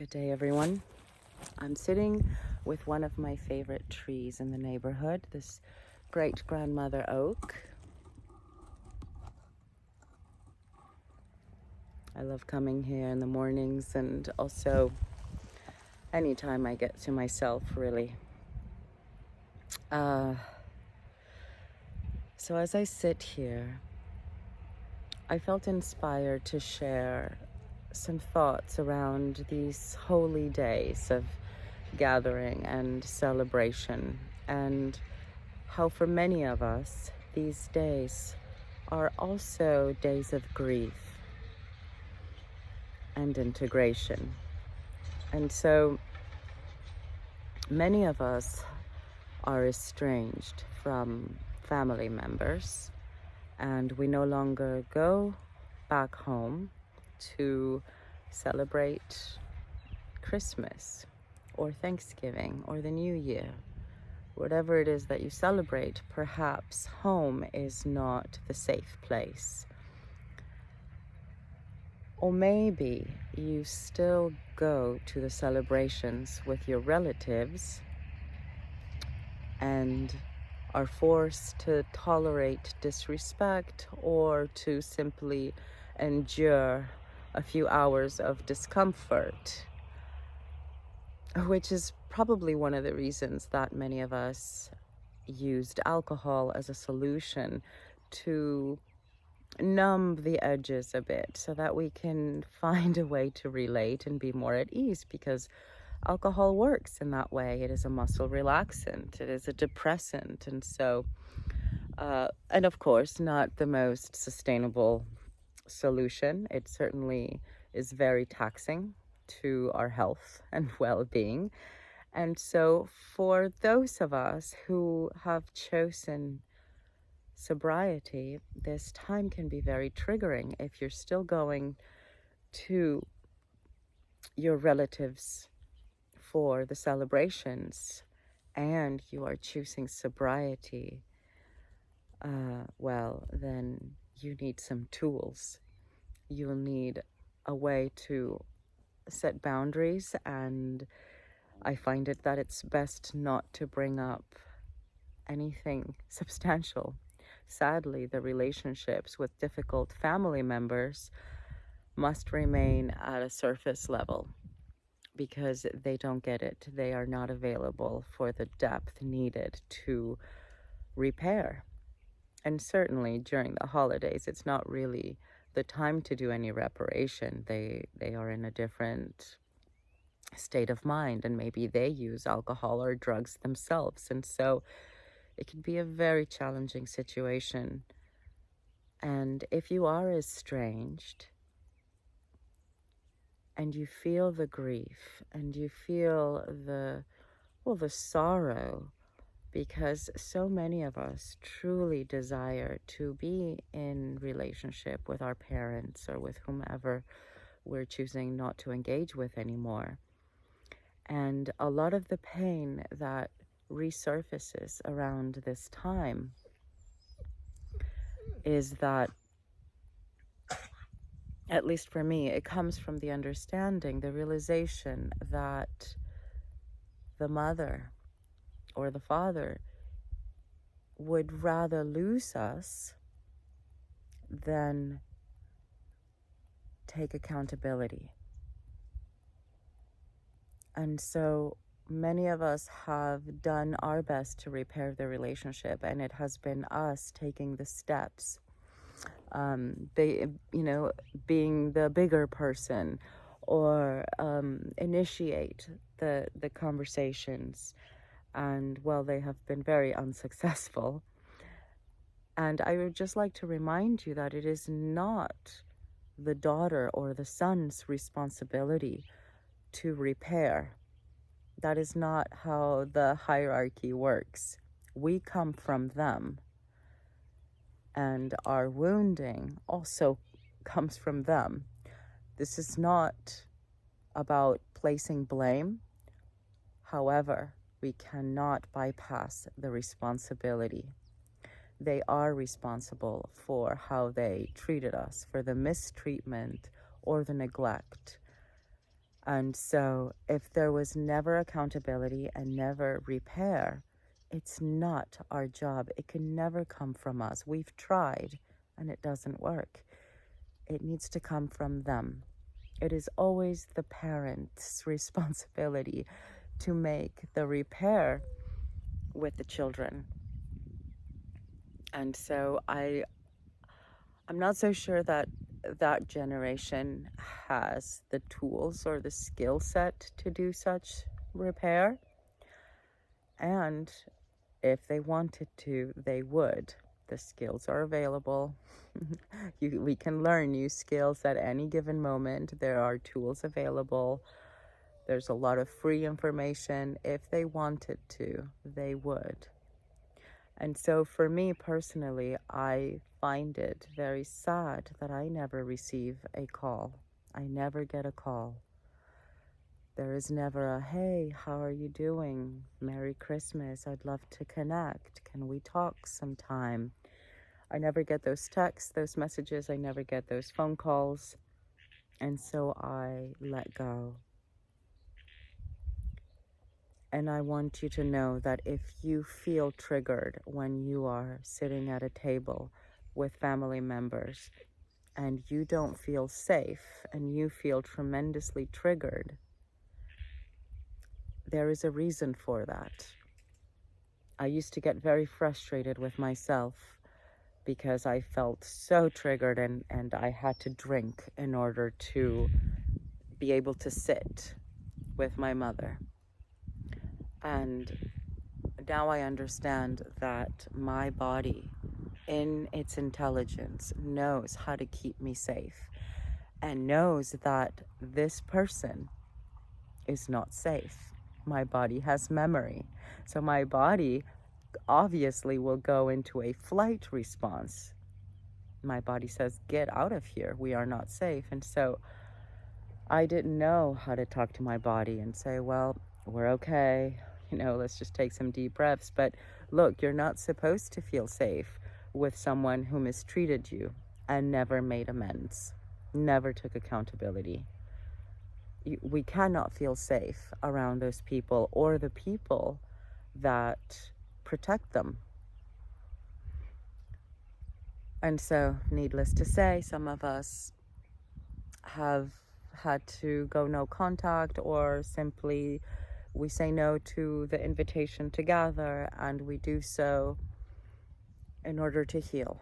Good day, everyone. I'm sitting with one of my favorite trees in the neighborhood, this great grandmother oak. I love coming here in the mornings and also anytime I get to myself, really. So as I sit here, I felt inspired to share some thoughts around these holy days of gathering and celebration, and how for many of us these days are also days of grief and integration. And so many of us are estranged from family members, and we no longer go back home to celebrate Christmas or Thanksgiving or the New Year. Whatever it is that you celebrate, perhaps home is not the safe place. Or maybe you still go to the celebrations with your relatives and are forced to tolerate disrespect or to simply endure a few hours of discomfort, which is probably one of the reasons that many of us used alcohol as a solution to numb the edges a bit so that we can find a way to relate and be more at ease, because alcohol works in that way. It is a muscle relaxant, it is a depressant, and so and of course not the most sustainable solution. It certainly is very taxing to our health and well-being. And so for those of us who have chosen sobriety, this time can be very triggering if you're still going to your relatives for the celebrations and you are choosing sobriety. Well, then you need some tools. You'll need a way to set boundaries, and I find it that it's best not to bring up anything substantial. Sadly, the relationships with difficult family members must remain at a surface level because they don't get it. They are not available for the depth needed to repair. And certainly during the holidays, it's not really the time to do any reparation. They are in a different state of mind, and maybe they use alcohol or drugs themselves. And so it can be a very challenging situation. And if you are estranged and you feel the grief and you feel the sorrow, because so many of us truly desire to be in relationship with our parents or with whomever we're choosing not to engage with anymore. And a lot of the pain that resurfaces around this time is that, at least for me, it comes from the understanding, the realization that the mother or the father would rather lose us than take accountability. And so many of us have done our best to repair the relationship, and it has been us taking the steps, being the bigger person, or initiate the conversations. And well, they have been very unsuccessful. And I would just like to remind you that it is not the daughter or the son's responsibility to repair. That is not how the hierarchy works. We come from them, and our wounding also comes from them. This is not about placing blame. However, we cannot bypass the responsibility. They are responsible for how they treated us, for the mistreatment or the neglect. And so if there was never accountability and never repair, it's not our job. It can never come from us. We've tried and it doesn't work. It needs to come from them. It is always the parent's responsibility to make the repair with the children. And so I'm not so sure that that generation has the tools or the skill set to do such repair. And if they wanted to, they would. The skills are available. We can learn new skills at any given moment. There are tools available. There's a lot of free information. If they wanted to, they would. And so for me personally, I find it very sad that I never receive a call. I never get a call. There is never a, hey, how are you doing? Merry Christmas. I'd love to connect. Can we talk sometime? I never get those texts, those messages. I never get those phone calls. And so I let go. And I want you to know that if you feel triggered when you are sitting at a table with family members and you don't feel safe and you feel tremendously triggered, there is a reason for that. I used to get very frustrated with myself because I felt so triggered and I had to drink in order to be able to sit with my mother. And now I understand that my body, in its intelligence, knows how to keep me safe and knows that this person is not safe. My body has memory. So my body obviously will go into a flight response. My body says, get out of here. We are not safe. And so I didn't know how to talk to my body and say, well, we're okay. Let's just take some deep breaths. But look, you're not supposed to feel safe with someone who mistreated you and never made amends, never took accountability. We cannot feel safe around those people or the people that protect them. And so, needless to say, some of us have had to go no contact, or simply we say no to the invitation to gather, and we do so in order to heal.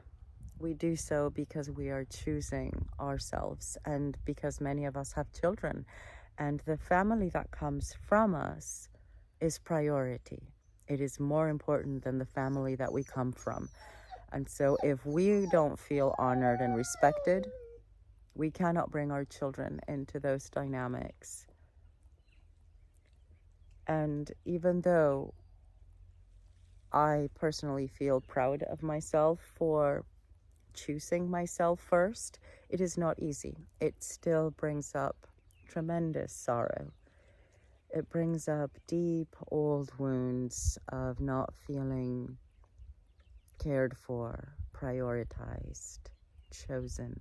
We do so because we are choosing ourselves, and because many of us have children, and the family that comes from us is priority. It is more important than the family that we come from. And so if we don't feel honored and respected, we cannot bring our children into those dynamics. And even though I personally feel proud of myself for choosing myself first, it is not easy. It still brings up tremendous sorrow. It brings up deep old wounds of not feeling cared for, prioritized, chosen.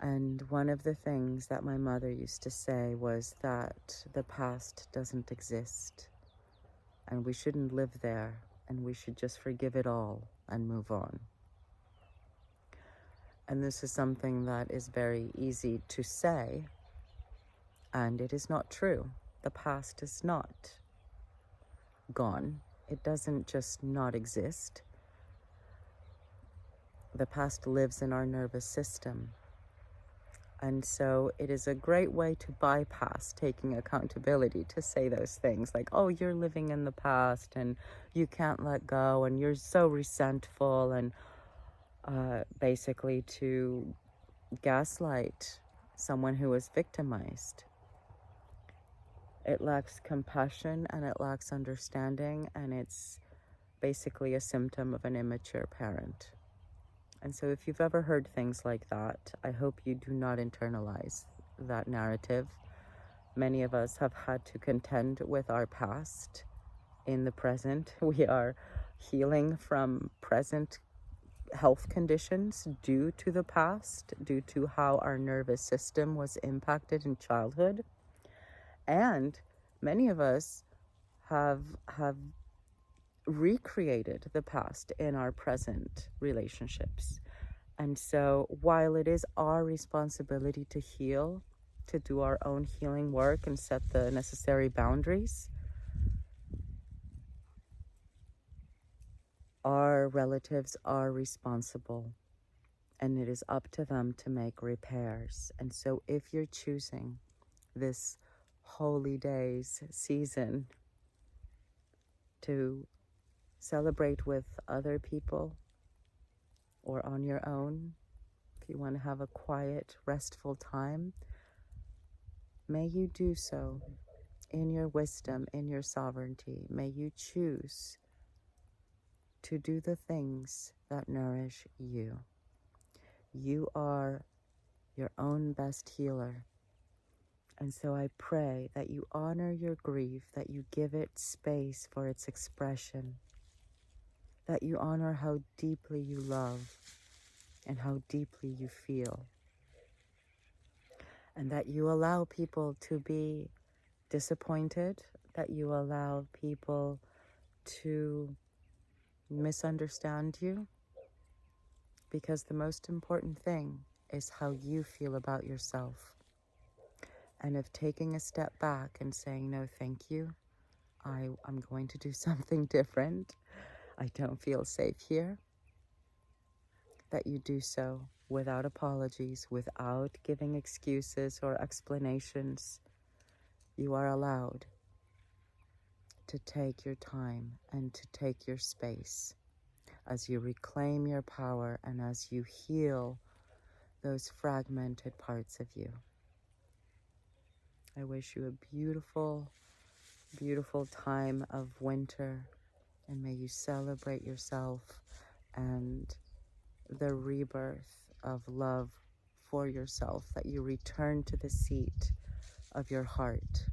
And one of the things that my mother used to say was that the past doesn't exist and we shouldn't live there, and we should just forgive it all and move on. And this is something that is very easy to say, and it is not true. The past is not gone. It doesn't just not exist. The past lives in our nervous system. And so it is a great way to bypass taking accountability to say those things like, oh, you're living in the past and you can't let go and you're so resentful, and basically to gaslight someone who was victimized. It lacks compassion and it lacks understanding, and it's basically a symptom of an immature parent. And so if you've ever heard things like that, I hope you do not internalize that narrative. Many of us have had to contend with our past in the present. We are healing from present health conditions due to the past, due to how our nervous system was impacted in childhood. And many of us have recreated the past in our present relationships. And so while it is our responsibility to heal, to do our own healing work and set the necessary boundaries, our relatives are responsible, and it is up to them to make repairs. And so if you're choosing this holy days season to celebrate with other people or on your own, if you want to have a quiet, restful time, may you do so in your wisdom, in your sovereignty. May you choose to do the things that nourish you. You are your own best healer. And so I pray that you honor your grief, that you give it space for its expression, that you honor how deeply you love and how deeply you feel, and that you allow people to be disappointed, that you allow people to misunderstand you, because the most important thing is how you feel about yourself. And if taking a step back and saying, no, thank you, I'm going to do something different, I don't feel safe here, that you do so without apologies, without giving excuses or explanations. You are allowed to take your time and to take your space as you reclaim your power and as you heal those fragmented parts of you. I wish you a beautiful, beautiful time of winter, and may you celebrate yourself and the rebirth of love for yourself, that you return to the seat of your heart